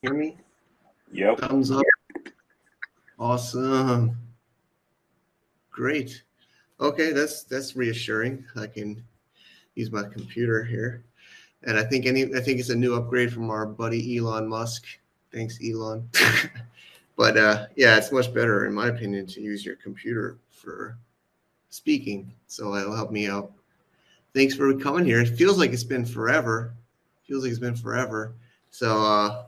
Hear me? Yep. Thumbs up. Awesome. Great. Okay, that's reassuring. I can use my computer here. And I think it's a new upgrade from our buddy Elon Musk. Thanks, Elon. But yeah, it's much better in my opinion to use your computer for speaking. So it'll help me out. Thanks for coming here. It feels like it's been forever. So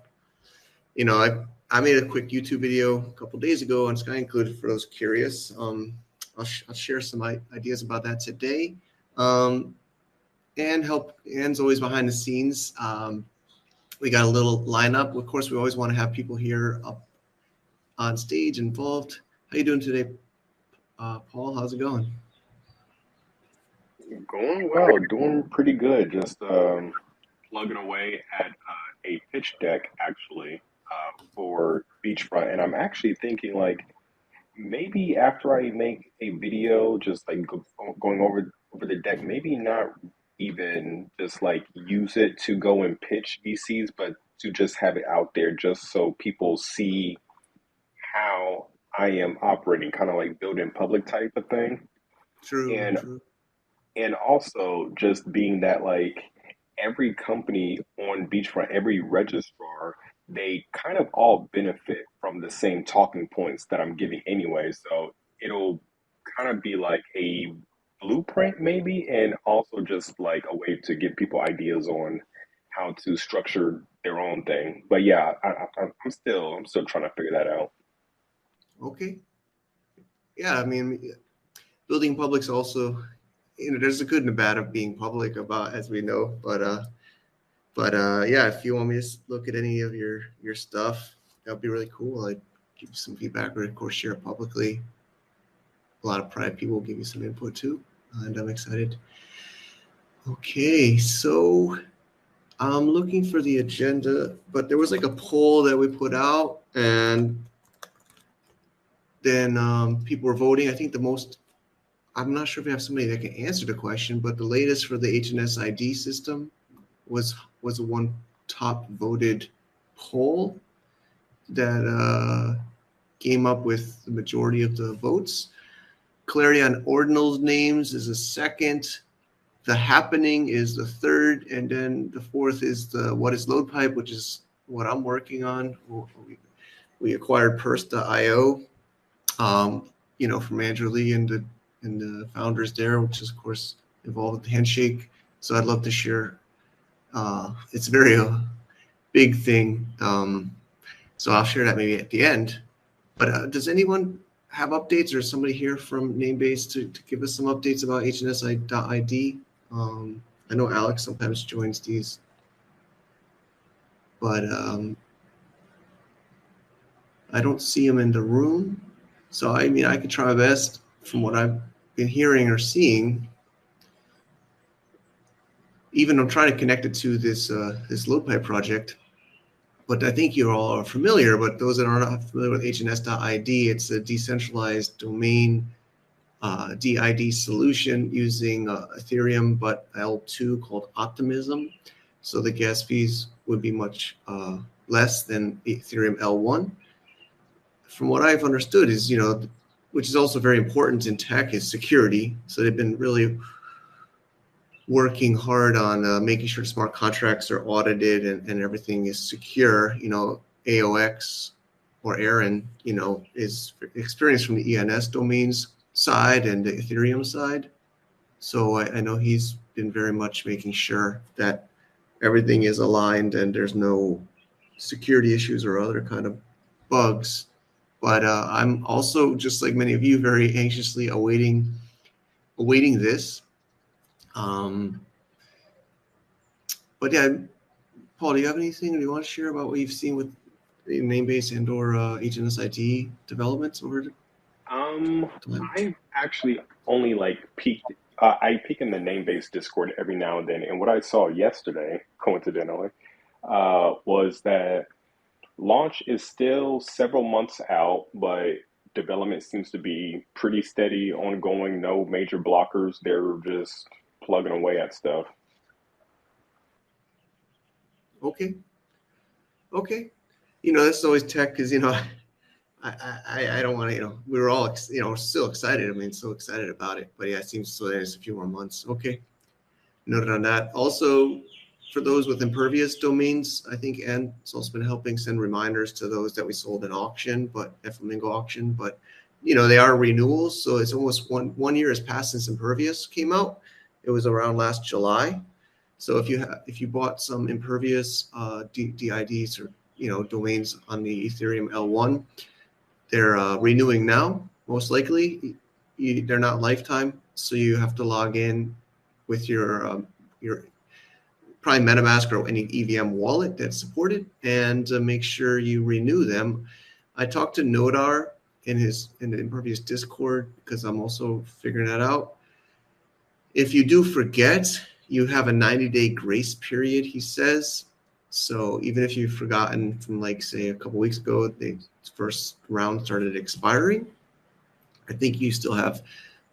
I made a quick YouTube video a couple days ago on SkyInclude for those curious. I'll share some ideas about that today. And Ann's always behind the scenes. We got a little lineup. Of course, we always want to have people here up on stage involved. How you doing today, Paul? How's it going? Going well, doing pretty good. Just plugging away at a pitch deck actually for Beachfront, and I'm actually thinking like maybe after I make a video, just like going over the deck, maybe not even just like use it to go and pitch VCs, but to just have it out there just so people see how I am operating, kind of like building public type of thing. True, And true. and also just being that like every company on Beachfront, every registrar, they kind of all benefit from the same talking points that I'm giving anyway. So it'll kind of be like a blueprint maybe, and also just like a way to give people ideas on how to structure their own thing. But yeah, I'm still trying to figure that out. Okay. Yeah, I mean, building public's also, there's a good and a bad of being public about, as we know. But yeah, if you want me to look at any of your stuff, that would be really cool. I'd give you some feedback, or of course share it publicly. A lot of private people will give you some input too, and I'm excited. Okay, so I'm looking for the agenda, but there was like a poll that we put out, and then people were voting. I think I'm not sure if we have somebody that can answer the question, but the latest for the Hns.id system was the one top voted poll that came up with the majority of the votes. Clarity on Ordinals names is a second. The happening is the third, and then the fourth is the what is load pipe, which is what I'm working on. We acquired Purse.io, from Andrew Lee and the founders there, which is of course involved with the Handshake. So I'd love to share. It's a very big thing. So I'll share that maybe at the end. But does anyone have updates, or somebody here from Namebase to give us some updates about Hns.id? I know Alex sometimes joins these, but I don't see him in the room. So I mean, I could try my best from what I've been hearing or seeing. Even I'm trying to connect it to this LoadPipe project, but I think you all are familiar. But those that are not familiar with Hns.id, it's a decentralized domain DID solution using Ethereum, but L2 called Optimism. So the gas fees would be much less than Ethereum L1. From what I've understood is, which is also very important in tech, is security. So they've been really working hard on making sure smart contracts are audited and everything is secure. AOX or Aaron, is experienced from the ENS domains side and the Ethereum side. So I know he's been very much making sure that everything is aligned and there's no security issues or other kind of bugs. But I'm also, just like many of you, very anxiously awaiting this. But yeah, Paul, do you have anything you want to share about what you've seen with Namebase and/or Hns.id developments over time? I've actually only like peeked. I peek in the name base Discord every now and then, and what I saw yesterday, coincidentally, was that launch is still several months out, but development seems to be pretty steady, ongoing. No major blockers. They're just plugging away at stuff. Okay. This is always tech because, I don't want to, we were all, still excited. I mean, so excited about it. But yeah, it seems so there's a few more months. Okay. Noted on that. Also, for those with impervious domains, I think Ant's also been helping send reminders to those that we sold at auction, at Flamingo auction. But, they are renewals. So it's almost one year has passed since impervious came out. It was around last July. So if you bought some impervious DIDs or domains on the Ethereum L1, they're renewing now. Most likely, they're not lifetime, so you have to log in with your probably MetaMask or any EVM wallet that's supported, and make sure you renew them. I talked to Nodar in the impervious Discord because I'm also figuring that out. If you do forget, you have a 90-day grace period, he says. So even if you've forgotten from, like, say, a couple weeks ago, the first round started expiring, I think you still have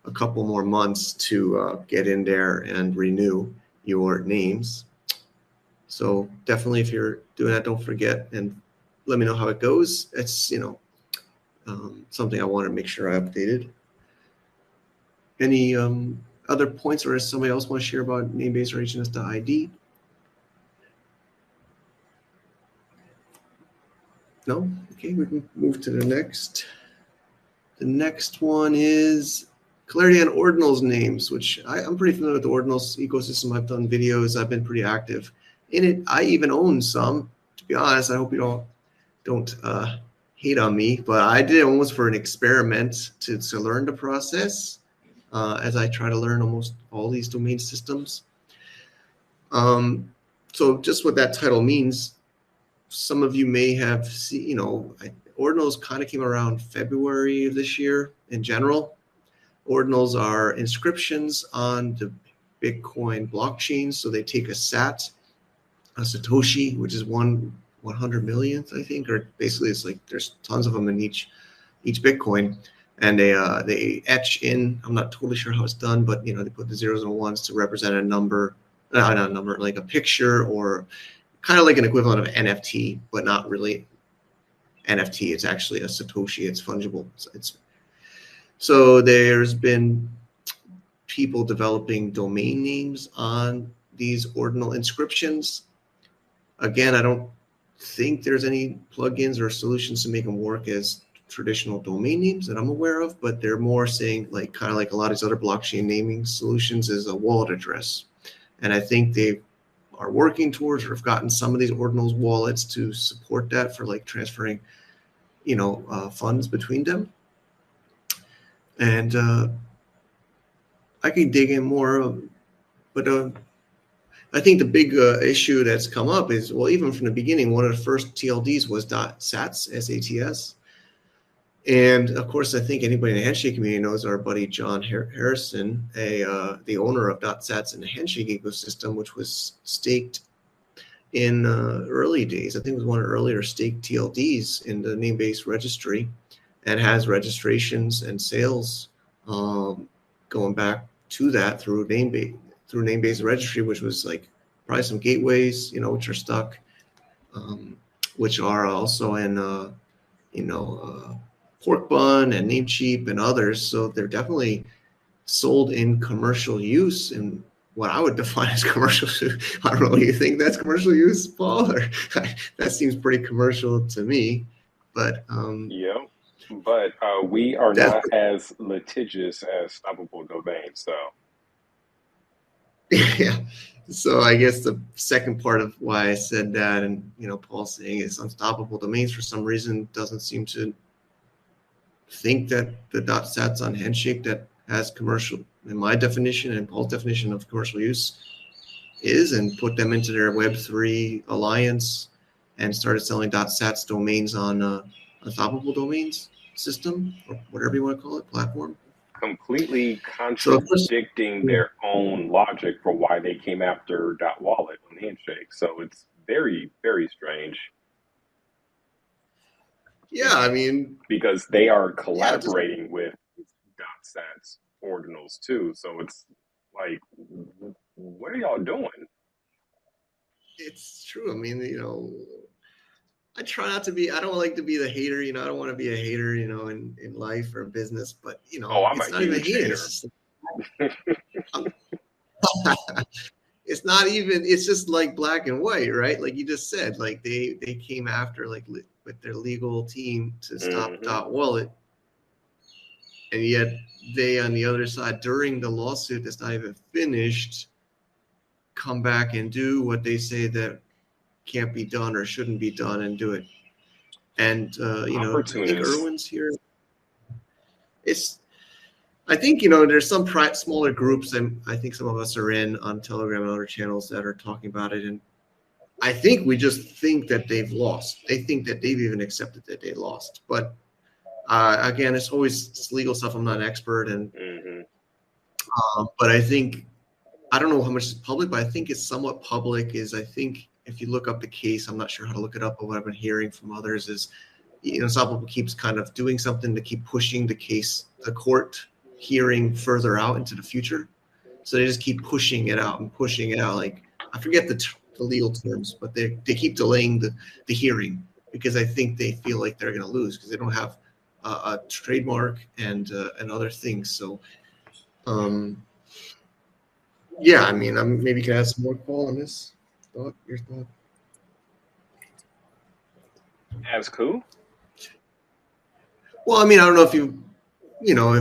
a couple more months to get in there and renew your names. So definitely, if you're doing that, don't forget and let me know how it goes. It's, something I want to make sure I updated. Any other points, or does somebody else want to share about Namebase or Hns.id? No? Okay, we can move to the next. The next one is clarity on Ordinals names, which I'm pretty familiar with the Ordinals ecosystem. I've done videos. I've been pretty active in it. I even own some. To be honest, I hope you don't hate on me, but I did it almost for an experiment to learn the process as I try to learn almost all these domain systems. So just what that title means, some of you may have seen, Ordinals kind of came around February of this year in general. Ordinals are inscriptions on the Bitcoin blockchain. So they take a sat, a Satoshi, which is 100 millionth, I think, or basically it's like there's tons of them in each Bitcoin. And they etch in, I'm not totally sure how it's done, but, they put the zeros and ones to represent a number, not a number, like a picture, or kind of like an equivalent of NFT, but not really NFT. It's actually a Satoshi. It's fungible. So there's been people developing domain names on these ordinal inscriptions. Again, I don't think there's any plugins or solutions to make them work as traditional domain names that I'm aware of, but they're more saying, like, kind of like a lot of these other blockchain naming solutions, is a wallet address. And I think they are working towards, or have gotten some of these Ordinals wallets to support that for, like, transferring, funds between them. And I can dig in more, but I think the big issue that's come up is, well, even from the beginning, one of the first TLDs was .sats, SATS. And of course, I think anybody in the Handshake community knows our buddy John Harrison, the owner of .sats in the Handshake ecosystem, which was staked in early days. I think it was one of the earlier staked TLDs in the Namebase registry, and has registrations and sales going back to that through Namebase registry, which was like probably some gateways, which are stuck, which are also in, Pork Bun and Namecheap and others. So they're definitely sold in commercial use, and what I would define as commercial. I don't know. You think that's commercial use, Paul? Or that seems pretty commercial to me. But yeah, but we are not as litigious as stoppable domains. So yeah. So I guess the second part of why I said that, and Paul saying is unstoppable domains for some reason doesn't seem to think that the .sats on Handshake that has commercial, in my definition and Paul's definition of commercial use, is, and put them into their Web3 alliance and started selling .sats domains on unstoppable domains system, or whatever you want to call it, platform. completely contradicting their own logic for why they came after .wallet on Handshake. So it's very, very strange. Yeah, I mean, because they are collaborating with .sats ordinals too. So it's like, what are y'all doing? It's true. I mean, I try not to be. I don't like to be the hater. You know, I don't want to be a hater. You know, in life or business. But you Oh, know, I'm a it's not even huge hating. hater. It's just, it's not even. It's just like black and white, right? Like you just said. Like they came after like with their legal team to stop Hmm. Dot Wallet, and yet they on the other side during the lawsuit that's not even finished come back and do what they say that can't be done or shouldn't be done and do it. And you know, I think Opportunists. Irwin's here. It's I think there's some smaller groups, and I think some of us are in on Telegram and other channels that are talking about it. And I think we just think that they've lost. They think that they've even accepted that they lost. But again, it's legal stuff. I'm not an expert, and Hmm. but I don't know how much is public, but I think it's somewhat public. I think if you look up the case, I'm not sure how to look it up, but what I've been hearing from others is, some people keeps kind of doing something to keep pushing the case, the court hearing further out into the future. So they just keep pushing it out and pushing it out. Like I forget the legal terms, but they keep delaying the hearing because I think they feel like they're going to lose because they don't have a trademark and other things. So. Yeah, I mean, maybe you can add some more, Paul, on this. Your thought? Ask who? Well, I mean, I don't know if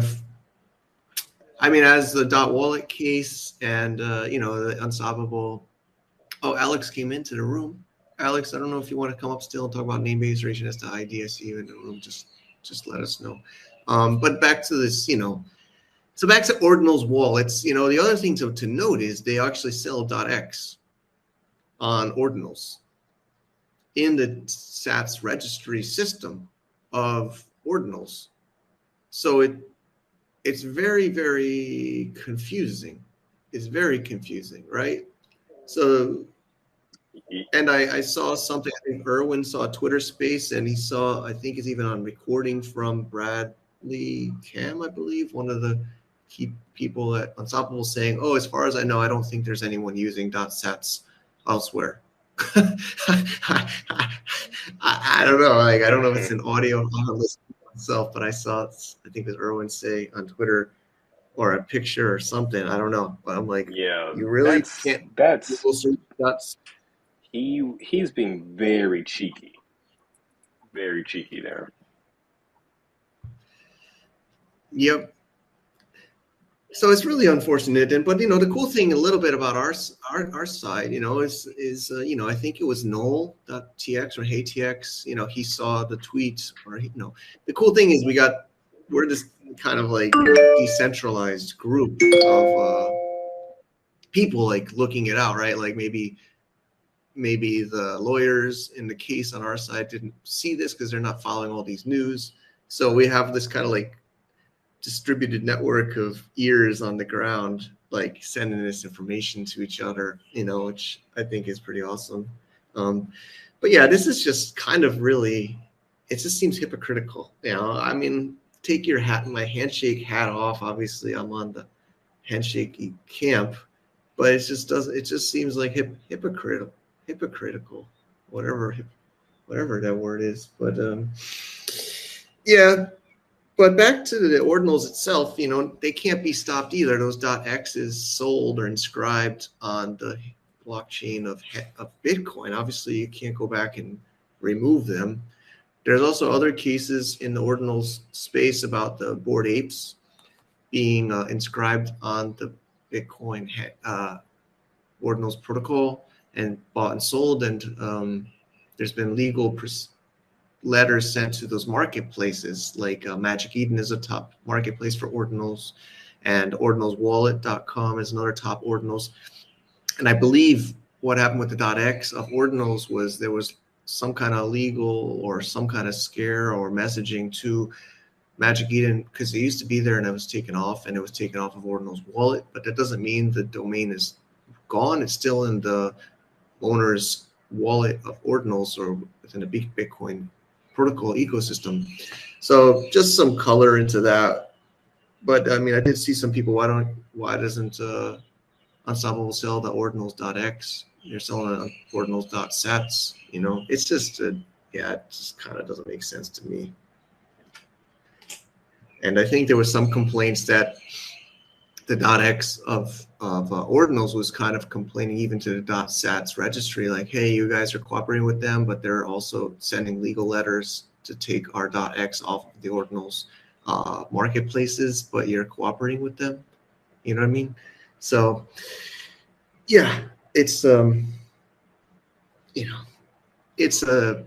if I mean, as the Dot Wallet case and the unsolvable. Oh, Alex came into the room. Alex, I don't know if you want to come up still and talk about name-based Hns.id. I see you in the room. Just let us know. But back to this, so back to Ordinals wallets. The other thing to note is they actually sell .x on Ordinals in the SATS registry system of Ordinals. So it's very, very confusing. It's very confusing, right? So, and I saw something, I think Irwin saw a Twitter space and he saw, I think it's even on recording from Bradley Cam, I believe, one of the key people at Unstoppable saying, oh, as far as I know, I don't think there's anyone using .sats elsewhere. I don't know. Like I don't know if it's an audio. I haven't listened to it myself, but I saw I think it was Irwin say on Twitter or a picture or something. I don't know, but I'm like, Yeah, you really that's can't that's Google search that's he's being very cheeky there. Yep. So it's really unfortunate, but the cool thing a little bit about our side, is I think it was Noel.tx or HeyTX, he saw the tweet or the cool thing is we're this kind of like decentralized group of people like looking it out, right? Like maybe the lawyers in the case on our side didn't see this because they're not following all these news. So we have this kind of like distributed network of ears on the ground, like sending this information to each other, which I think is pretty awesome. But yeah, this is just kind of really, it just seems hypocritical. I mean, take my handshake hat off. Obviously, I'm on the handshake camp, but it just seems like hypocritical, whatever that word is. But yeah. But back to the ordinals itself, they can't be stopped either. Those .x's sold or inscribed on the blockchain of Bitcoin. Obviously, you can't go back and remove them. There's also other cases in the ordinals space about the Bored Apes being inscribed on the Bitcoin ordinals protocol and bought and sold. And there's been legal letters sent to those marketplaces, like Magic Eden is a top marketplace for ordinals, and ordinalswallet.com is another top ordinals. And I believe what happened with the .x of ordinals was there was some kind of legal or some kind of scare or messaging to Magic Eden because it used to be there and it was taken off, and it was taken off of Ordinals wallet, but that doesn't mean the domain is gone. It's still in the owner's wallet of Ordinals or within the Bitcoin protocol ecosystem. So just some color into that. But I mean, I did see some people, why doesn't Unstoppable sell the ordinals.x? They're selling it on ordinals.sats. It's just yeah, it just kind of doesn't make sense to me. And I think there was some complaints that the .x of Ordinals was kind of complaining even to the .sats registry, like, hey, you guys are cooperating with them, but they're also sending legal letters to take our .x off of the Ordinals marketplaces, but you're cooperating with them. You know what I mean? So, yeah, it's it's a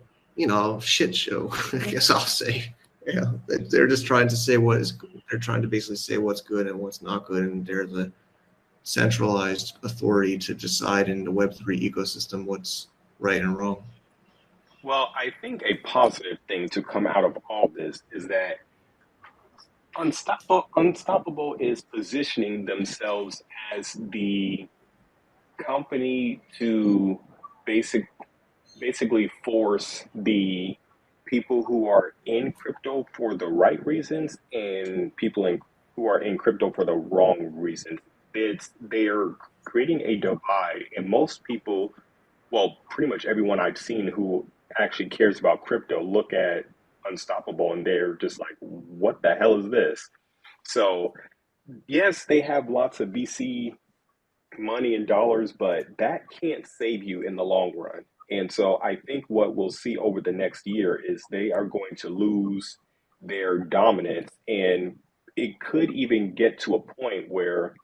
shit show. I guess I'll say. Yeah, they're just trying to say they're trying to basically say what's good and what's not good, and they're the centralized authority to decide in the Web3 ecosystem what's right and wrong. Well, I think a positive thing to come out of all this is that Unstoppable is positioning themselves as the company to basically force the people who are in crypto for the right reasons and who are in crypto for the wrong reasons. They're creating a divide, and most people, well, pretty much everyone I've seen who actually cares about crypto look at Unstoppable and they're just like, what the hell is this? So, yes, they have lots of VC money and dollars, but that can't save you in the long run. And so I think what we'll see over the next year is they are going to lose their dominance. And it could even get to a point where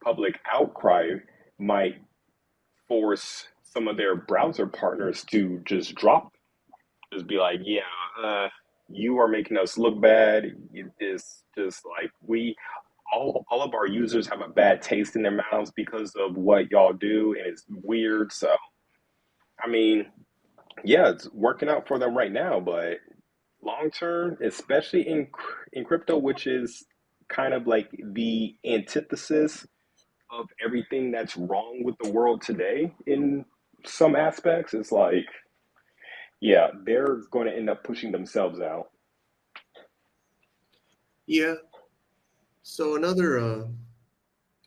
public outcry might force some of their browser partners to just drop, just be like, yeah, you are making us look bad. It's just like all of our users have a bad taste in their mouths because of what y'all do, and it's weird. So, I mean, yeah, it's working out for them right now, but long term, especially in crypto, which is kind of like the antithesis of everything that's wrong with the world today in some aspects, it's like, yeah, they're going to end up pushing themselves out. Yeah. So another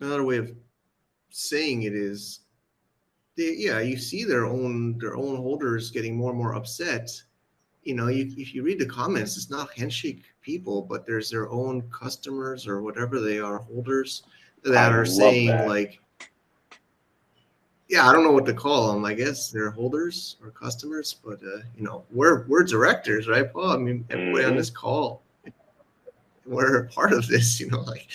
way of saying it is, you see their own holders getting more and more upset. If you read the comments, it's not Handshake people, but there's their own customers or whatever they are, holders I that are love saying that. like, yeah, I don't know what to call them. I guess they're holders or customers, but we're directors, right, Paul? I mean, everybody on Hmm. this call, we're a part of this. Like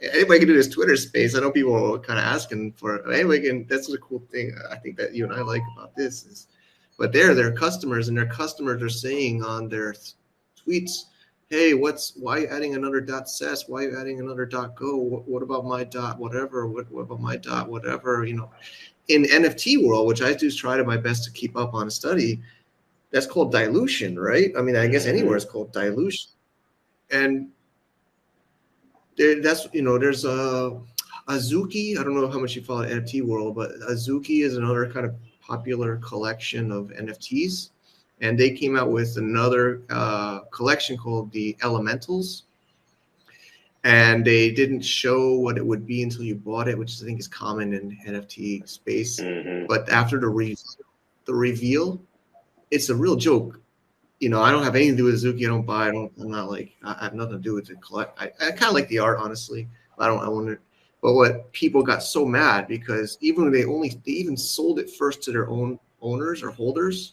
anybody can do this Twitter space. I know people are kind of asking for anybody can. That's a cool thing. I think that you and I like about this is, but they're their customers, and their customers are saying on their tweets, "Hey, why are you adding another .ses? Why are you adding another .go? What about my whatever? What about my whatever? In NFT world, which I do try to my best to keep up on a study, that's called dilution, right? I mean, I guess anywhere Hmm. is called dilution, and there's a Azuki. I don't know how much you follow NFT world, but Azuki is another kind of popular collection of NFTs, and they came out with another collection called the Elementals, and they didn't show what it would be until you bought it, which I think is common in NFT space. Hmm. But after the reveal, it's a real joke. I don't have anything to do with Azuki. I don't buy. I'm not like. I have nothing to do with it. Collect. I kind of like the art, honestly. I don't own it. But what people got so mad because they even sold it first to their own owners or holders,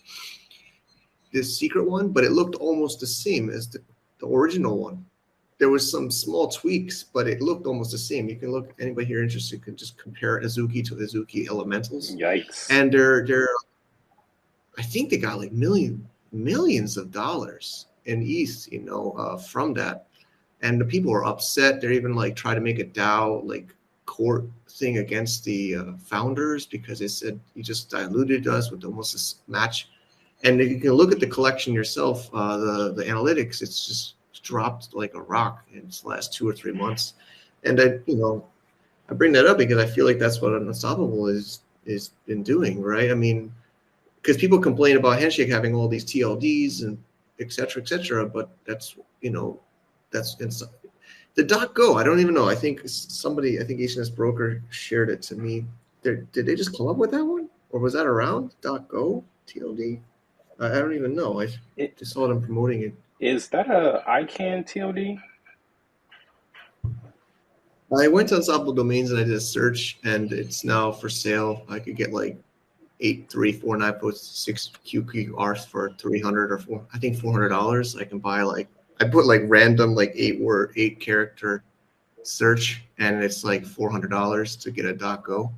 this secret one, but it looked almost the same as the original one. There was some small tweaks, but it looked almost the same. You can look. Anybody here interested can just compare Azuki to Azuki Elementals, Yikes. and they're I think they got like millions of dollars in ETH, from that. And the people were upset. They're even like try to make a DAO like court thing against the founders because they said you just diluted us with almost this match. And if you can look at the collection yourself, the analytics, it's just dropped like a rock in the last 2 or 3 months. And I bring that up because I feel like that's what Unstoppable is been doing, right? I mean, because people complain about Handshake having all these TLDs and et cetera, but that's it's the .go. I don't even know. I think HNS Broker shared it to me. Did they just come up with that one, or was that around .go TLD? I don't even know. I It, just saw them promoting it. is that a ICANN TLD? I went to Unstoppable Domains and I did a search, and it's now for sale. I could get like 83496 QQRs for 300 or four. I think $400. I can buy like I put like random like 8 character search, and it's like $400 to get a .go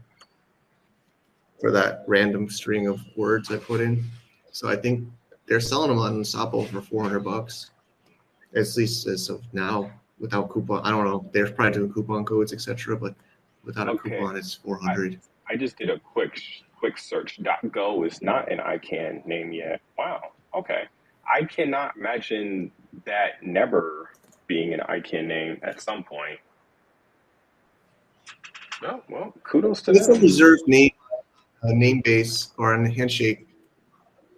for that random string of words I put in. So I think they're selling them on Unstoppable for $400, at least as of now, without coupon. I don't know. They're probably doing coupon codes, etc. But without a Okay, coupon, it's I 400. I just did a quick search. .go is not an ICANN name yet. Wow. Okay. I cannot imagine that never being an ICANN name at some point. Oh, well, kudos to It's a them. reserved name base or on Handshake.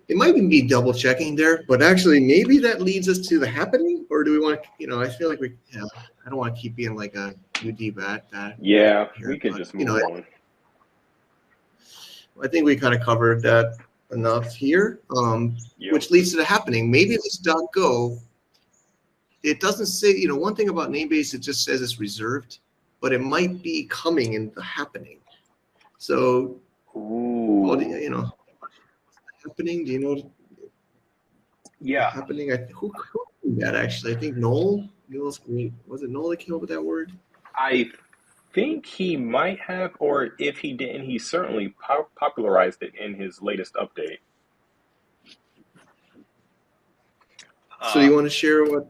It might even be double checking there, but actually maybe that leads us to the happening, or do we want to? I feel like I don't want to keep being like a UD bat Yeah, we here, could but just move on. I think we kind of covered that enough here, Yep. which leads to the happening. Maybe this .go, it doesn't say, one thing about Namebase, it just says it's reserved, but it might be coming in the happening. So, Paul, Ooh. happening, do you know the Yeah, happening? Who did that actually? I think Noel. Was it Noel that came up with that word? I think he might have, or if he didn't, he certainly popularized it in his latest update. So, Uh, you want to share what?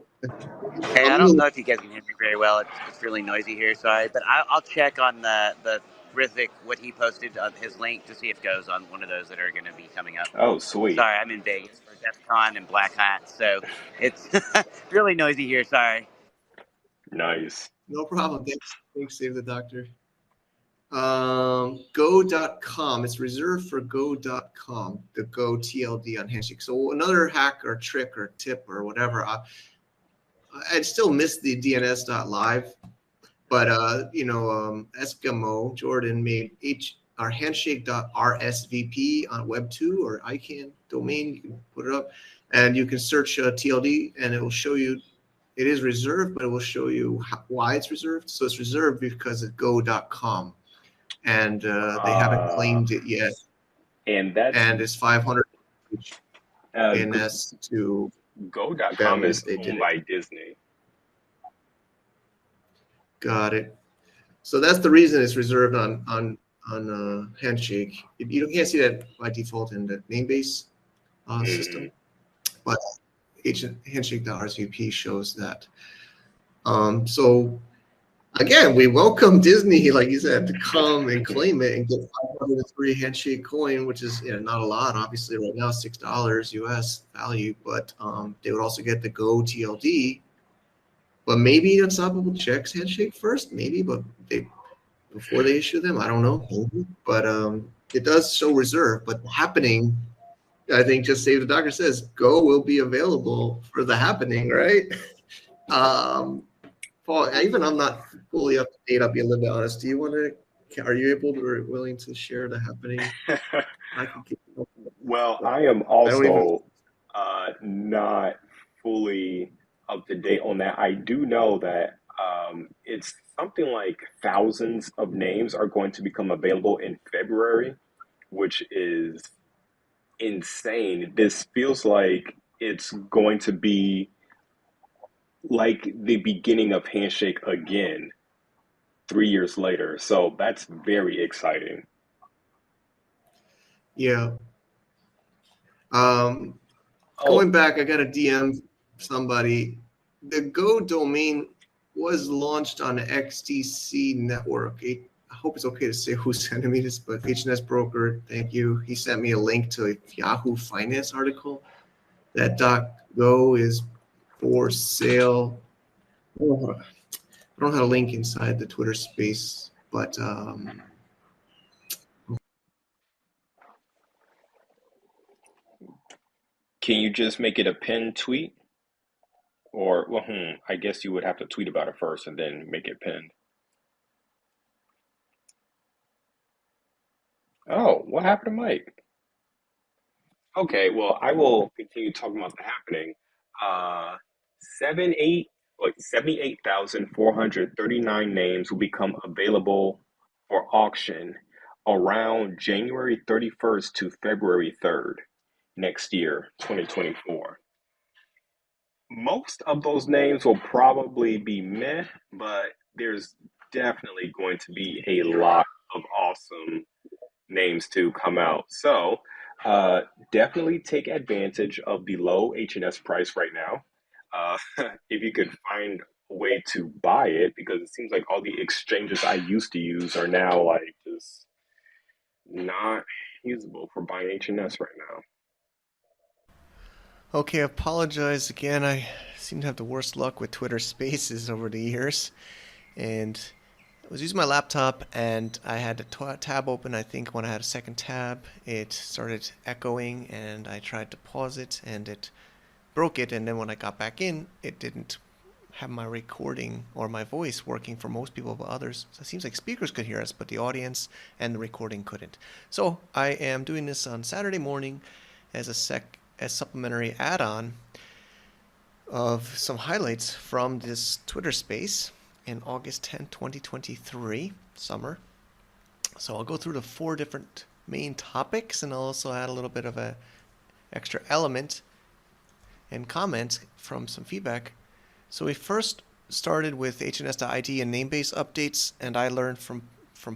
Hey, I don't know if you guys can hear me very well. It's really noisy here, sorry. But I'll check on the Rithik, what he posted on his link to see if it goes on one of those that are going to be coming up. oh, sweet. Sorry, I'm in Vegas for DEF CON and Black Hat, so it's really noisy here, sorry. Nice. No problem. Thanks, Save the Doctor. Go.com. It's reserved for go.com, the Go TLD on Handshake. So another hack or trick or tip or whatever. I'd still miss the DNS.live, but Eskimo Jordan made our handshake.rsvp on Web2 or ICANN domain. You can put it up, and you can search TLD, and it will show you. It is reserved, but it will show you why it's reserved. So it's reserved because it's go.com, and they haven't Uh, claimed it yet. and that's And it's 500 Go, DNS to Go.com them is if they did owned it. by Disney. Got it. So that's the reason it's reserved on Handshake. You can't see that by default in the namebase Mm. system, but Handshake.rsvp shows that. So again, we welcome Disney, like you said, to come and claim it and get 503 Handshake coin, which is not a lot, obviously right now, $6 US value, but they would also get the Go TLD. But maybe Unstoppable checks Handshake first, maybe, but before they issue them, I don't know, maybe. But it does show reserve. But happening, I think, just Save the Doctor says Go will be available for the happening, right? Paul, even I'm not fully up to date. I'll be a little bit honest. Are you able to or willing to share the happening? I can keep. Well, I am I don't even. also not fully up to date on that. I do know that it's something like thousands of names are going to become available in February, which is insane. This feels like it's going to be like the beginning of Handshake again 3 years later. So that's very exciting. Yeah. Um, Oh, Going back, I got a DM somebody. The Go domain was launched on the XDC network. I hope it's okay to say who's sending me this, but HNS broker, thank you. He sent me a link to a Yahoo Finance article. That .go is for sale. I don't have a link inside the Twitter space, but can you just make it a pinned tweet? Or, well, I guess you would have to tweet about it first and then make it pinned. Oh, what happened to Mike? Okay, well, I will continue talking about the happening. Uh, 78,439 names will become available for auction around January 31st to February 3rd next year, 2024. Most of those names will probably be meh, but there's definitely going to be a lot of awesome names to come out. So uh, definitely take advantage of the low HNS price right now. Uh, if you could find a way to buy it, because it seems like all the exchanges I used to use are now like just not usable for buying HNS right now. Okay, I apologize again. I seem to have the worst luck with Twitter Spaces over the years. And I was using my laptop and I had a tab open. I think when I had a second tab, it started echoing and I tried to pause it and it broke it. And then when I got back in, it didn't have my recording or my voice working for most people, but others. So it seems like speakers could hear us, but the audience and the recording couldn't. So I am doing this on Saturday morning as a supplementary add-on of some highlights from this Twitter space in August 10, 2023, summer. So I'll go through the 4 different main topics, and I'll also add a little bit of a extra element and comment from some feedback. So we first started with Hns.id and Namebase updates, and I learned from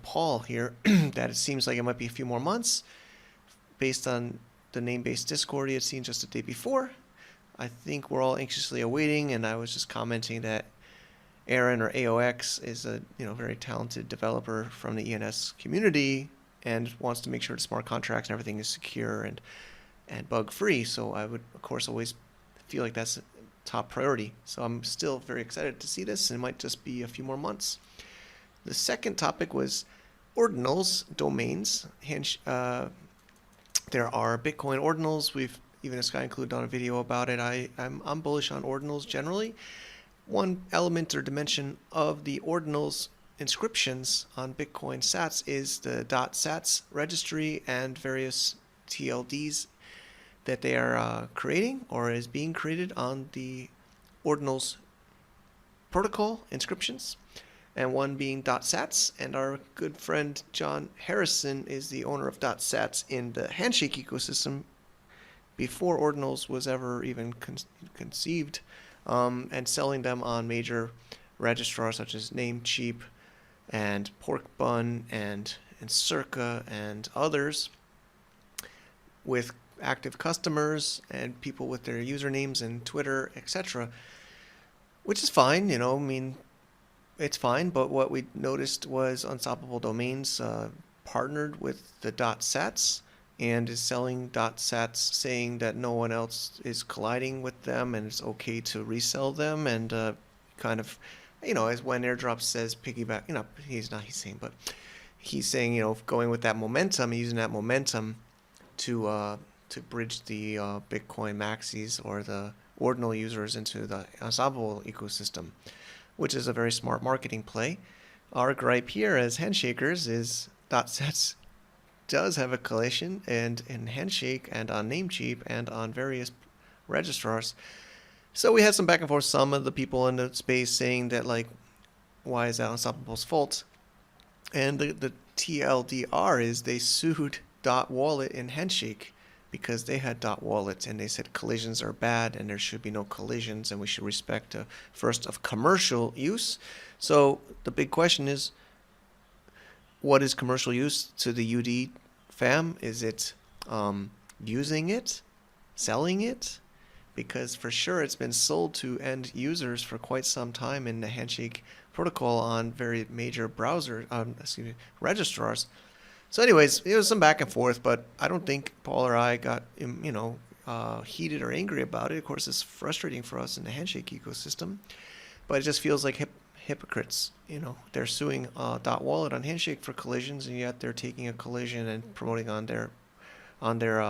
Paul here that it seems like it might be a few more months based on the Namebase Discord he had seen just the day before. I think we're all anxiously awaiting, and I was just commenting that Aaron, or AOX, is a very talented developer from the ENS community and wants to make sure the smart contracts and everything is secure and bug free. So I would, of course, always feel like that's a top priority. So I'm still very excited to see this, and it might just be a few more months. The second topic was Ordinals domains. There are Bitcoin Ordinals. We've even as SkyInclude done a video about it. I'm bullish on Ordinals generally. One element or dimension of the Ordinals inscriptions on Bitcoin sats is the .sats registry and various TLDs that they are creating or is being created on the Ordinals protocol inscriptions, and one being .sats. And our good friend John Harrison is the owner of .sats in the Handshake ecosystem before Ordinals was ever even conceived, and selling them on major registrars such as Namecheap and Porkbun and Circa and others, with active customers and people with their usernames and Twitter, etc., which is fine. It's fine, but what we noticed was Unstoppable Domains partnered with the .sats and is selling .sats, saying that no one else is colliding with them and it's okay to resell them, and as when Airdrop says piggyback, he's saying, going with that momentum, using that momentum to bridge the Bitcoin maxis or the ordinal users into the Unstoppable ecosystem, which is a very smart marketing play. Our gripe here as handshakers is .sats does have a collision and in Handshake and on Namecheap and on various registrars. So we had some back and forth. Some of the people in the space saying that, why is that Unstoppable's fault? And the TLDR is they sued .wallet in Handshake because they had .wallet, and they said collisions are bad and there should be no collisions and we should respect first of commercial use. So the big question is, what is commercial use to the UD fam? Is it using it, selling it? Because for sure it's been sold to end users for quite some time in the Handshake protocol on very major registrars. So anyways, it was some back and forth, but I don't think Paul or I got heated or angry about it. Of course, it's frustrating for us in the Handshake ecosystem, but it just feels like hypocrites. They're suing .wallet on Handshake for collisions, and yet they're taking a collision and promoting on their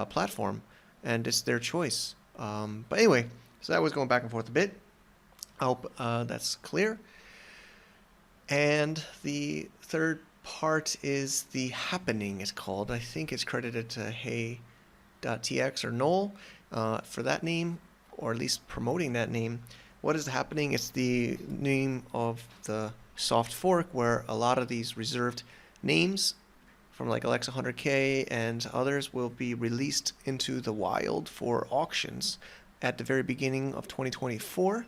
platform, and it's their choice. But anyway, so that was going back and forth a bit. I hope that's clear. And the third part is the happening, it's called. I think it's credited to Hey .tx or null for that name, or at least promoting that name. What is happening? It's the name of the soft fork where a lot of these reserved names from like Alexa 100K and others will be released into the wild for auctions at the very beginning of 2024.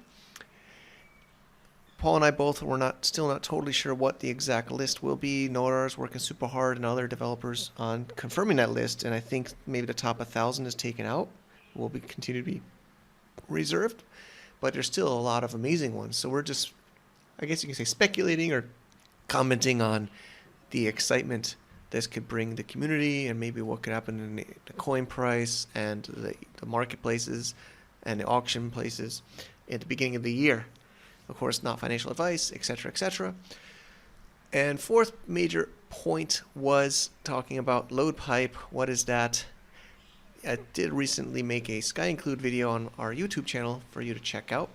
Paul and I both were still not totally sure what the exact list will be. Nodar is working super hard and other developers on confirming that list, and I think maybe the top 1,000 is taken out. Will continue to be reserved, but there's still a lot of amazing ones. So we're just, I guess you can say, speculating or commenting on the excitement this could bring the community and maybe what could happen in the coin price and the marketplaces and the auction places at the beginning of the year. Of course, not financial advice, etc., etc. And fourth major point was talking about load pipe. What is that? I did recently make a SkyInclude video on our YouTube channel for you to check out.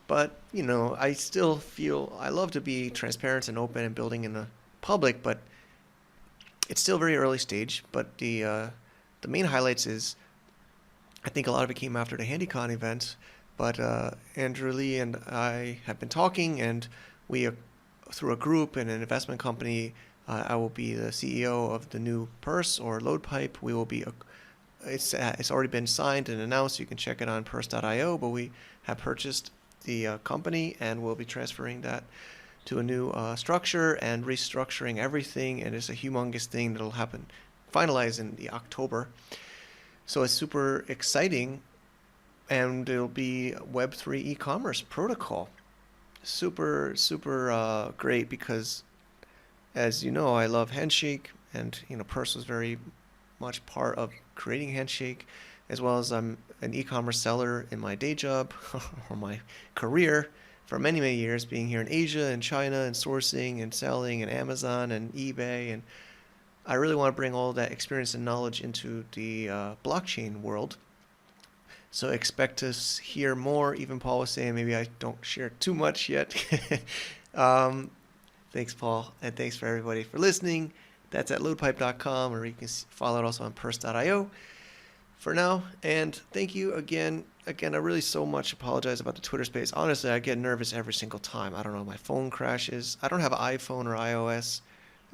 But, you know, I still feel I love to be transparent and open and building in the public, but it's still very early stage. But the main highlights is, I think a lot of it came after the HandyCon event. But Andrew Lee and I have been talking, and we, through a group and an investment company, I will be the CEO of the new purse or load pipe. We will be, it's already been signed and announced. You can check it on purse.io, but we have purchased the company and we'll be transferring that to a new structure and restructuring everything. And it's a humongous thing that'll happen, finalize in the October. So it's super exciting. And it'll be Web3 e-commerce protocol. Super, super great because, as you know, I love Handshake, and Purse was very much part of creating Handshake, as well as I'm an e-commerce seller in my day job or my career for many, many years, being here in Asia and China and sourcing and selling and Amazon and eBay. And I really want to bring all that experience and knowledge into the blockchain world. So expect to hear more. Even Paul was saying maybe I don't share too much yet. Thanks, Paul. And thanks for everybody for listening. That's at loadpipe.com, or you can follow it also on purse.io for now. And thank you again. Again, I really so much apologize about the Twitter space. Honestly, I get nervous every single time. I don't know, my phone crashes. I don't have an iPhone or iOS,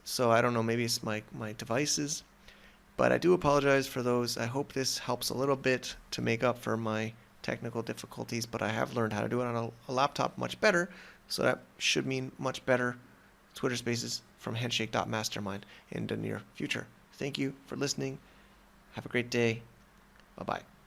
so I don't know, maybe it's my devices. But I do apologize for those. I hope this helps a little bit to make up for my technical difficulties, but I have learned how to do it on a laptop much better, so that should mean much better Twitter Spaces from Handshake.mastermind in the near future. Thank you for listening. Have a great day. Bye-bye.